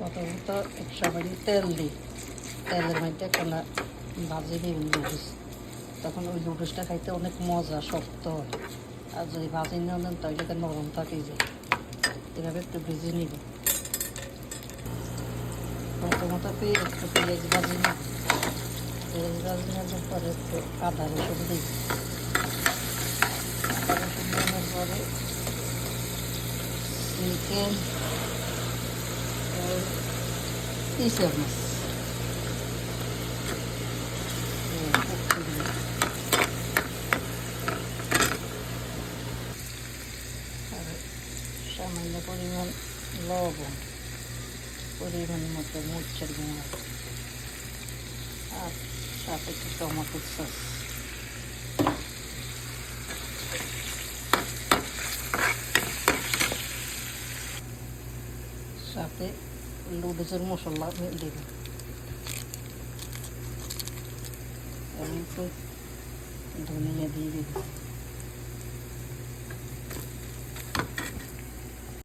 প্রথমত একশো বাড়ি তেল দিই, তেলের মধ্যে কলা ভাজি দিই নুডলস, তখন ওই নুডলসটা খাইতে অনেক মজা, শক্ত হয়। আর যদি ভাজি নিয়ে নেন তাহলে নরম থাকে যায়। এভাবে একটু ভেজে নিব। প্রথমত একটু পেঁয়াজ ভাজি নিই, পেঁয়াজ ভাজি নেওয়ার পরে একটু আদা রসুন দিই। আদা রসুন দেওয়ার পরে চিকেন পিসের মাছ আর সামান্য পরিমাণ লবণ, পরিমাণ মতো মরিচের গুঁড়া, আর সাথে একটু টমেটোর সস। সাথে নুডলসের মশলা দেব, এবং একটু ধনিয়া দিয়ে দেব।